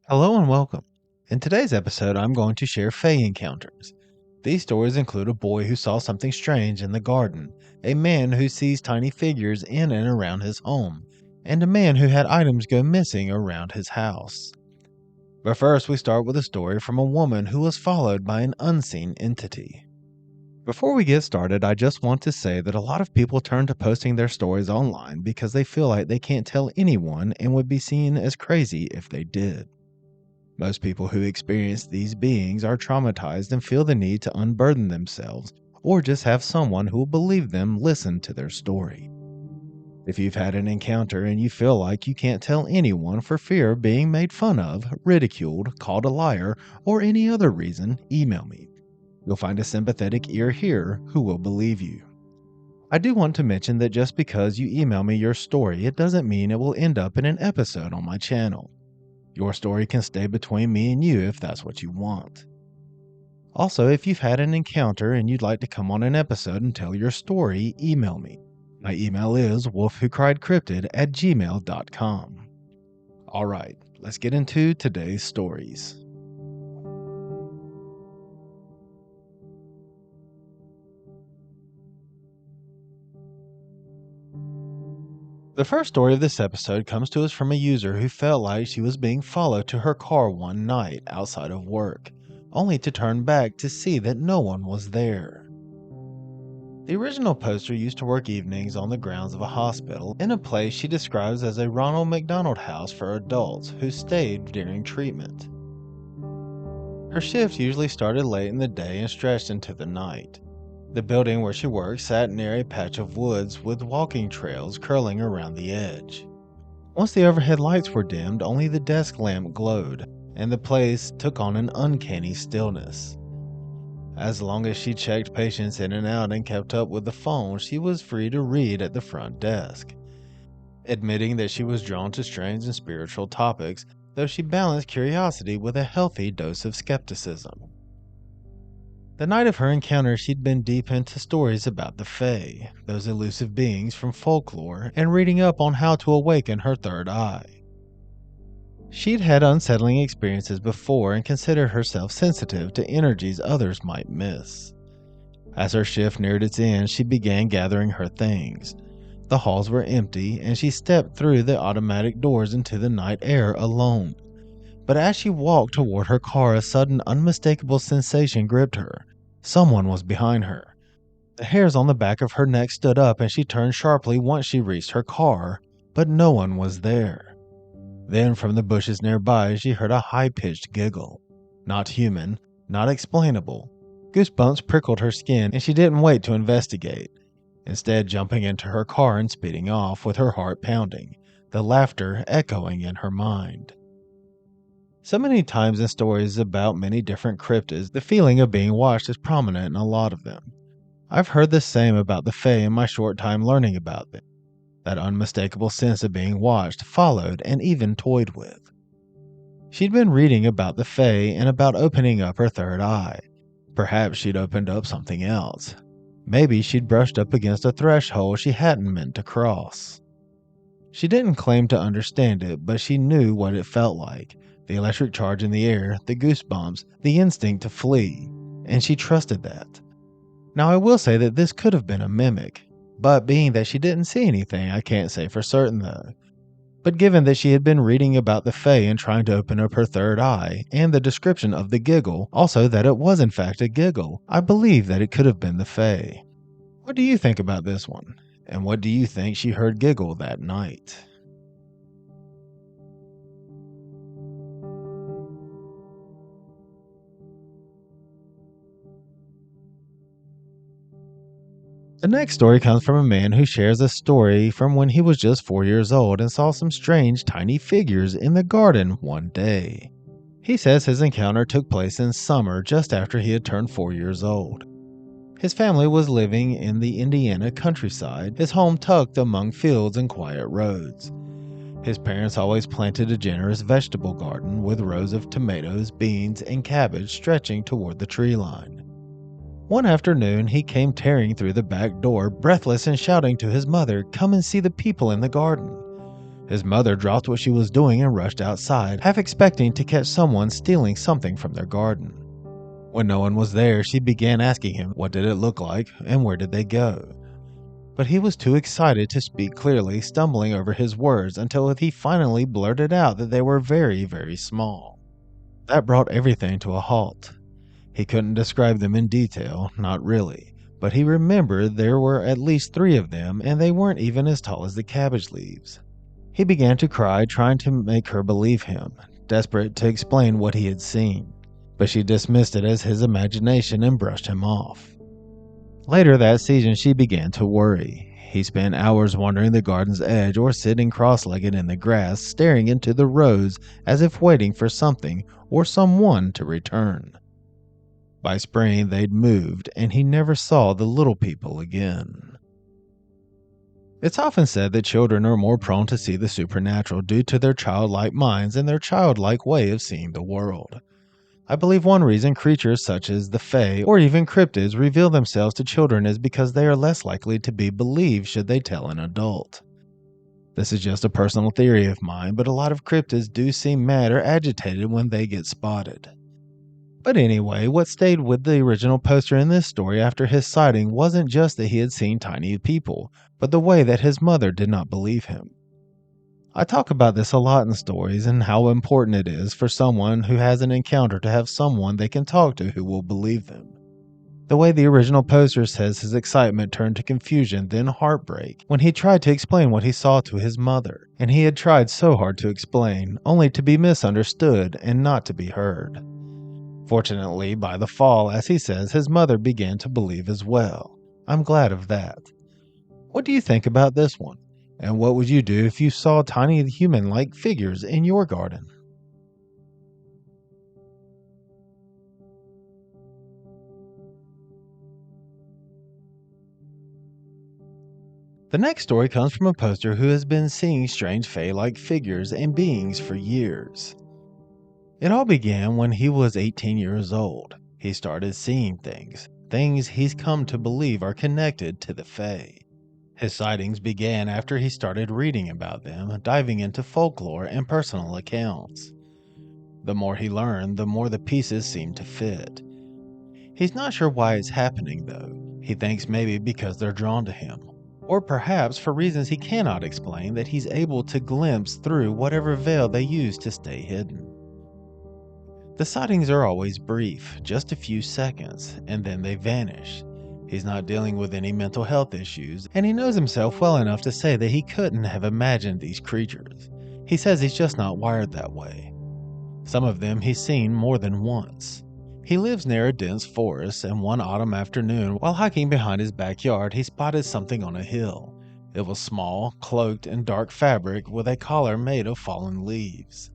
Hello and welcome. In today's episode, I'm going to share Fae encounters. These stories include a boy who saw something strange in the garden, a man who sees tiny figures in and around his home, and a man who had items go missing around his house. But first, we start with a story from a woman who was followed by an unseen entity. Before we get started, I just want to say that a lot of people turn to posting their stories online because they feel like they can't tell anyone and would be seen as crazy if they did. Most people who experience these beings are traumatized and feel the need to unburden themselves, or just have someone who will believe them listen to their story. If you've had an encounter and you feel like you can't tell anyone for fear of being made fun of, ridiculed, called a liar, or any other reason, email me. You'll find a sympathetic ear here who will believe you. I do want to mention that just because you email me your story, it doesn't mean it will end up in an episode on my channel. Your story can stay between me and you if that's what you want. Also, if you've had an encounter and you'd like to come on an episode and tell your story, email me. My email is wolfwhocriedcryptid@gmail.com. Alright, let's get into today's stories. The first story of this episode comes to us from a user who felt like she was being followed to her car one night outside of work, only to turn back to see that no one was there. The original poster used to work evenings on the grounds of a hospital in a place she describes as a Ronald McDonald House for adults who stayed during treatment. Her shift usually started late in the day and stretched into the night. The building where she worked sat near a patch of woods with walking trails curling around the edge. Once the overhead lights were dimmed, only the desk lamp glowed, and the place took on an uncanny stillness. As long as she checked patients in and out and kept up with the phone, she was free to read at the front desk. Admitting that she was drawn to strange and spiritual topics, though she balanced curiosity with a healthy dose of skepticism. The night of her encounter, she'd been deep into stories about the Fae, those elusive beings from folklore, and reading up on how to awaken her third eye. She'd had unsettling experiences before and considered herself sensitive to energies others might miss. As her shift neared its end, she began gathering her things. The halls were empty, and she stepped through the automatic doors into the night air alone. But as she walked toward her car, a sudden, unmistakable sensation gripped her. Someone was behind her. The hairs on the back of her neck stood up, and she turned sharply once she reached her car, but no one was there. Then, from the bushes nearby, she heard a high-pitched giggle. Not human, not explainable. Goosebumps prickled her skin, and she didn't wait to investigate, instead jumping into her car and speeding off with her heart pounding, the laughter echoing in her mind. So many times in stories about many different cryptids, the feeling of being watched is prominent in a lot of them. I've heard the same about the Fae in my short time learning about them. That unmistakable sense of being watched, followed, and even toyed with. She'd been reading about the Fae and about opening up her third eye. Perhaps she'd opened up something else. Maybe she'd brushed up against a threshold she hadn't meant to cross. She didn't claim to understand it, but she knew what it felt like. The electric charge in the air, the goosebumps, the instinct to flee. And she trusted that. Now I will say that this could have been a mimic. But being that she didn't see anything, I can't say for certain though. But given that she had been reading about the Fae and trying to open up her third eye, and the description of the giggle, also that it was in fact a giggle, I believe that it could have been the Fae. What do you think about this one? And what do you think she heard giggle that night? The next story comes from a man who shares a story from when he was just 4 years old and saw some strange tiny figures in the garden one day. He says his encounter took place in summer just after he had turned 4 years old. His family was living in the Indiana countryside, his home tucked among fields and quiet roads. His parents always planted a generous vegetable garden with rows of tomatoes, beans, and cabbage stretching toward the tree line. One afternoon, he came tearing through the back door, breathless and shouting to his mother, "Come and see the people in the garden." His mother dropped what she was doing and rushed outside, half expecting to catch someone stealing something from their garden. When no one was there, she began asking him what did it look like and where did they go. But he was too excited to speak clearly, stumbling over his words until he finally blurted out that they were very, very small. That brought everything to a halt. He couldn't describe them in detail, not really, but he remembered there were at least 3 of them and they weren't even as tall as the cabbage leaves. He began to cry, trying to make her believe him, desperate to explain what he had seen, but she dismissed it as his imagination and brushed him off. Later that season, she began to worry. He spent hours wandering the garden's edge or sitting cross-legged in the grass, staring into the rows as if waiting for something or someone to return. By spring, they'd moved, and he never saw the little people again. It's often said that children are more prone to see the supernatural due to their childlike minds and their childlike way of seeing the world. I believe one reason creatures such as the Fae or even cryptids reveal themselves to children is because they are less likely to be believed should they tell an adult. This is just a personal theory of mine, but a lot of cryptids do seem mad or agitated when they get spotted. But anyway, what stayed with the original poster in this story after his sighting wasn't just that he had seen tiny people, but the way that his mother did not believe him. I talk about this a lot in stories and how important it is for someone who has an encounter to have someone they can talk to who will believe them. The way the original poster says his excitement turned to confusion, then heartbreak, when he tried to explain what he saw to his mother, and he had tried so hard to explain, only to be misunderstood and not to be heard. Fortunately, by the fall, as he says, his mother began to believe as well. I'm glad of that. What do you think about this one? And what would you do if you saw tiny human-like figures in your garden? The next story comes from a poster who has been seeing strange fae-like figures and beings for years. It all began when he was 18 years old. He started seeing things he's come to believe are connected to the fae. His sightings began after he started reading about them, diving into folklore and personal accounts. The more he learned, the more the pieces seemed to fit. He's not sure why it's happening though. He thinks maybe because they're drawn to him. Or perhaps for reasons he cannot explain that he's able to glimpse through whatever veil they use to stay hidden. The sightings are always brief, just a few seconds, and then they vanish. He's not dealing with any mental health issues, and he knows himself well enough to say that he couldn't have imagined these creatures. He says he's just not wired that way. Some of them he's seen more than once. He lives near a dense forest, and one autumn afternoon, while hiking behind his backyard, he spotted something on a hill. It was small, cloaked in dark fabric with a collar made of fallen leaves.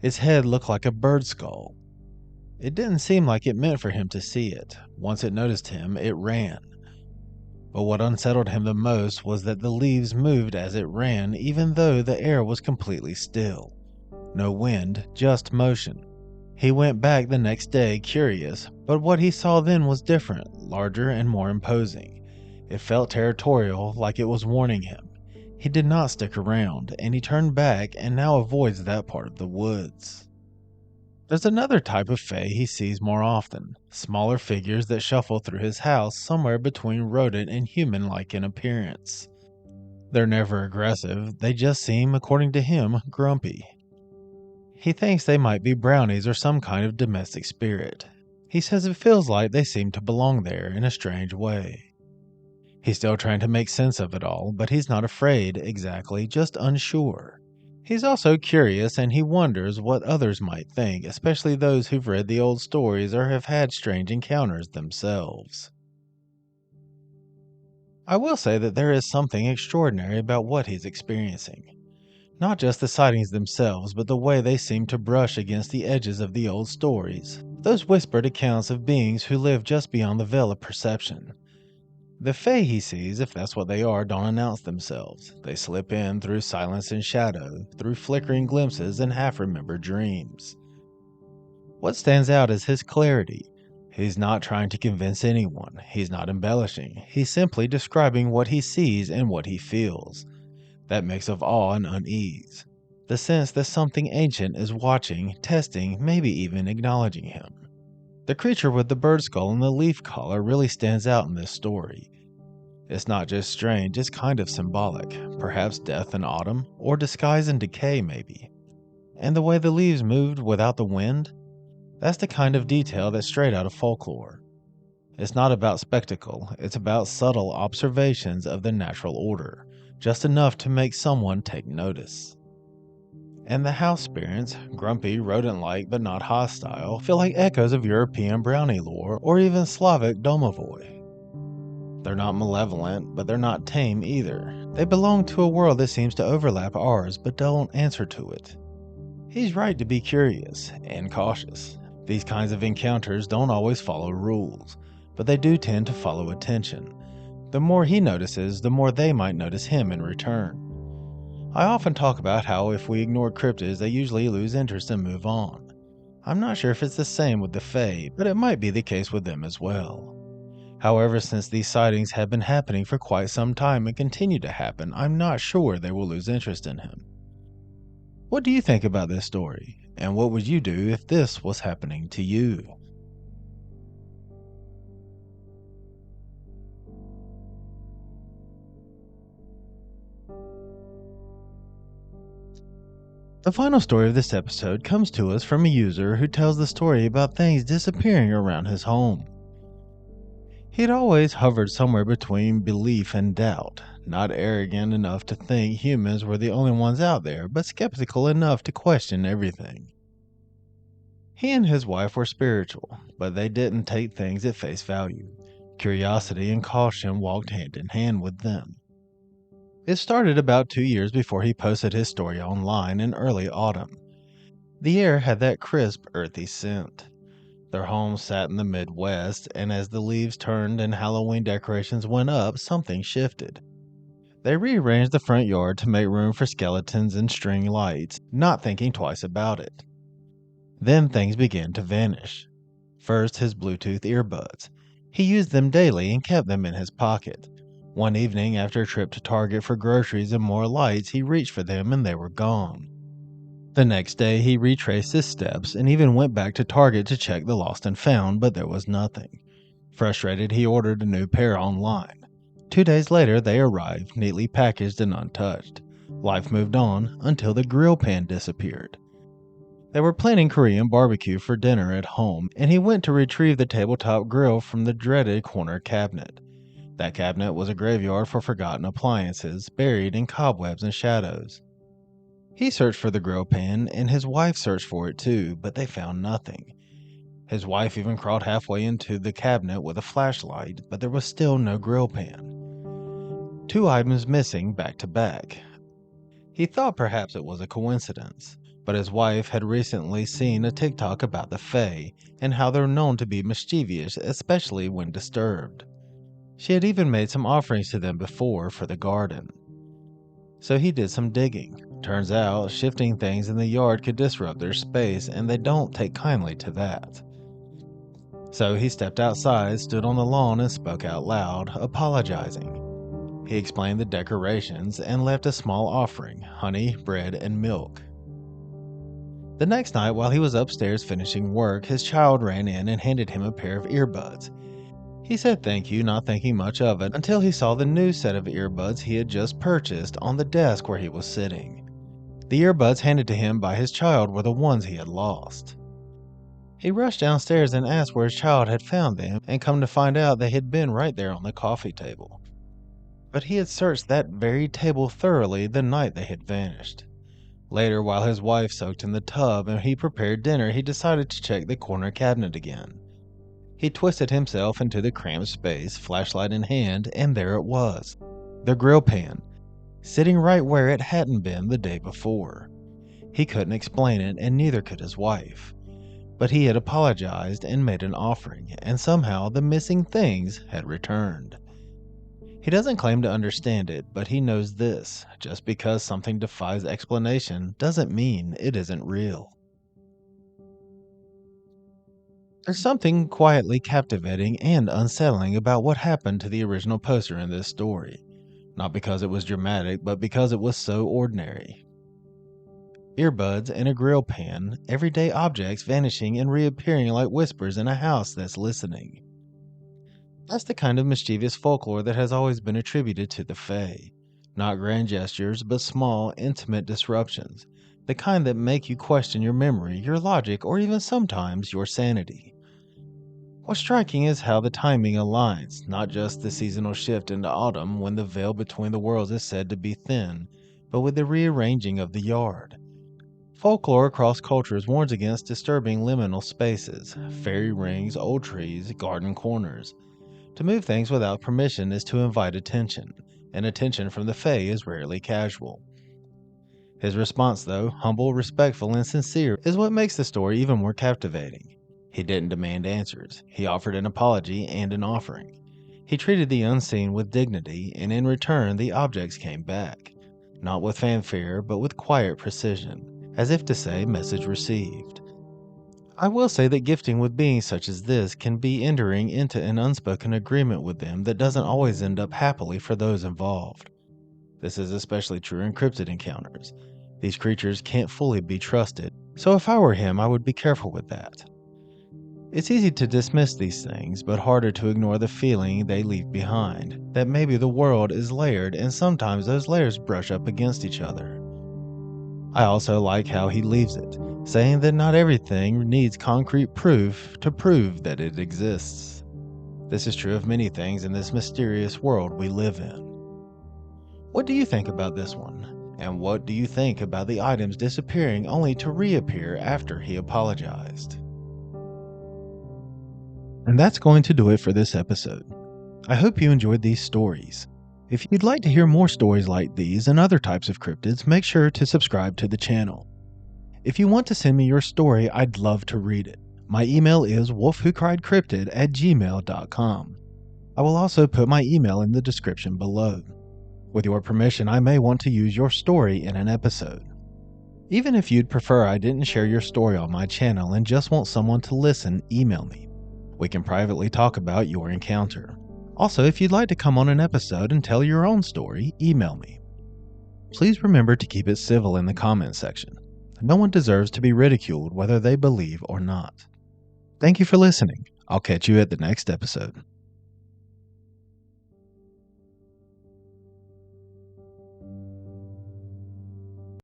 Its head looked like a bird skull. It didn't seem like it meant for him to see it. Once it noticed him, it ran. But what unsettled him the most was that the leaves moved as it ran, even though the air was completely still. No wind, just motion. He went back the next day, curious, but what he saw then was different, larger and more imposing. It felt territorial, like it was warning him. He did not stick around, and he turned back and now avoids that part of the woods. There's another type of fae he sees more often, smaller figures that shuffle through his house somewhere between rodent and human-like in appearance. They're never aggressive, they just seem, according to him, grumpy. He thinks they might be brownies or some kind of domestic spirit. He says it feels like they seem to belong there in a strange way. He's still trying to make sense of it all, but he's not afraid, exactly, just unsure. He's also curious and he wonders what others might think, especially those who've read the old stories or have had strange encounters themselves. I will say that there is something extraordinary about what he's experiencing. Not just the sightings themselves, but the way they seem to brush against the edges of the old stories. Those whispered accounts of beings who live just beyond the veil of perception. The fae he sees, if that's what they are, don't announce themselves. They slip in through silence and shadow, through flickering glimpses and half-remembered dreams. What stands out is his clarity. He's not trying to convince anyone. He's not embellishing. He's simply describing what he sees and what he feels. that mix of awe and unease, the sense that something ancient is watching, testing, maybe even acknowledging him. The creature with the bird skull and the leaf collar really stands out in this story. It's not just strange, it's kind of symbolic, perhaps death in autumn, or disguise and decay maybe. And the way the leaves moved without the wind, that's the kind of detail that's straight out of folklore. It's not about spectacle, it's about subtle observations of the natural order, just enough to make someone take notice. And the house spirits, grumpy, rodent-like but not hostile, feel like echoes of European brownie lore or even Slavic domovoi. They're not malevolent, but they're not tame either. They belong to a world that seems to overlap ours but don't answer to it. He's right to be curious and cautious. These kinds of encounters don't always follow rules, but they do tend to follow attention. The more he notices, the more they might notice him in return. I often talk about how if we ignore cryptids, they usually lose interest and move on. I'm not sure if it's the same with the Fae, but it might be the case with them as well. However, since these sightings have been happening for quite some time and continue to happen, I'm not sure they will lose interest in him. What do you think about this story? And what would you do if this was happening to you? The final story of this episode comes to us from a user who tells the story about things disappearing around his home. He had always hovered somewhere between belief and doubt, not arrogant enough to think humans were the only ones out there, but skeptical enough to question everything. He and his wife were spiritual, but they didn't take things at face value. Curiosity and caution walked hand in hand with them. It started about 2 years before he posted his story online in early autumn. The air had that crisp, earthy scent. Their home sat in the Midwest, and as the leaves turned and Halloween decorations went up, something shifted. They rearranged the front yard to make room for skeletons and string lights, not thinking twice about it. Then things began to vanish. First, his Bluetooth earbuds. He used them daily and kept them in his pocket. One evening, after a trip to Target for groceries and more lights, he reached for them and they were gone. The next day, he retraced his steps and even went back to Target to check the lost and found, but there was nothing. Frustrated, he ordered a new pair online. 2 days later, they arrived, neatly packaged and untouched. Life moved on until the grill pan disappeared. They were planning Korean barbecue for dinner at home, and he went to retrieve the tabletop grill from the dreaded corner cabinet. That cabinet was a graveyard for forgotten appliances, buried in cobwebs and shadows. He searched for the grill pan, and his wife searched for it too, but they found nothing. His wife even crawled halfway into the cabinet with a flashlight, but there was still no grill pan. 2 items missing back to back. He thought perhaps it was a coincidence, but his wife had recently seen a TikTok about the Fae and how they're known to be mischievous, especially when disturbed. She had even made some offerings to them before for the garden. So he did some digging. Turns out, shifting things in the yard could disrupt their space, and they don't take kindly to that. So he stepped outside, stood on the lawn, and spoke out loud, apologizing. He explained the decorations and left a small offering: honey, bread, and milk. The next night, while he was upstairs finishing work, his child ran in and handed him a pair of earbuds. He said thank you, not thinking much of it, until he saw the new set of earbuds he had just purchased on the desk where he was sitting. The earbuds handed to him by his child were the ones he had lost. He rushed downstairs and asked where his child had found them, and come to find out they had been right there on the coffee table. But he had searched that very table thoroughly the night they had vanished. Later, while his wife soaked in the tub and he prepared dinner, he decided to check the corner cabinet again. He twisted himself into the cramped space, flashlight in hand, and there it was. The grill pan, sitting right where it hadn't been the day before. He couldn't explain it, and neither could his wife. But he had apologized and made an offering, and somehow the missing things had returned. He doesn't claim to understand it, but he knows this: just because something defies explanation doesn't mean it isn't real. There's something quietly captivating and unsettling about what happened to the original poster in this story. not because it was dramatic, but because it was so ordinary. Earbuds and a grill pan, everyday objects vanishing and reappearing like whispers in a house that's listening. That's the kind of mischievous folklore that has always been attributed to the Fae. Not grand gestures, but small, intimate disruptions. The kind that make you question your memory, your logic, or even sometimes your sanity. What's striking is how the timing aligns, not just the seasonal shift into autumn when the veil between the worlds is said to be thin, but with the rearranging of the yard. Folklore across cultures warns against disturbing liminal spaces, fairy rings, old trees, garden corners. To move things without permission is to invite attention, and attention from the Fae is rarely casual. His response, though, humble, respectful, and sincere, is what makes the story even more captivating. He didn't demand answers. He offered an apology and an offering. He treated the unseen with dignity, and in return the objects came back. Not with fanfare, but with quiet precision, as if to say, message received. I will say that gifting with beings such as this can be entering into an unspoken agreement with them that doesn't always end up happily for those involved. This is especially true in cryptid encounters. These creatures can't fully be trusted, so if I were him, I would be careful with that. It's easy to dismiss these things, but harder to ignore the feeling they leave behind, that maybe the world is layered and sometimes those layers brush up against each other. I also like how he leaves it, saying that not everything needs concrete proof to prove that it exists. This is true of many things in this mysterious world we live in. What do you think about this one? And what do you think about the items disappearing only to reappear after he apologized? And that's going to do it for this episode. I hope you enjoyed these stories. If you'd like to hear more stories like these and other types of cryptids, make sure to subscribe to the channel. If you want to send me your story, I'd love to read it. My email is wolfwhocriedcryptid@gmail.com. I will also put my email in the description below. With your permission, I may want to use your story in an episode. Even if you'd prefer I didn't share your story on my channel and just want someone to listen, email me. We can privately talk about your encounter. Also, if you'd like to come on an episode and tell your own story, email me. Please remember to keep it civil in the comments section. No one deserves to be ridiculed whether they believe or not. Thank you for listening. I'll catch you at the next episode.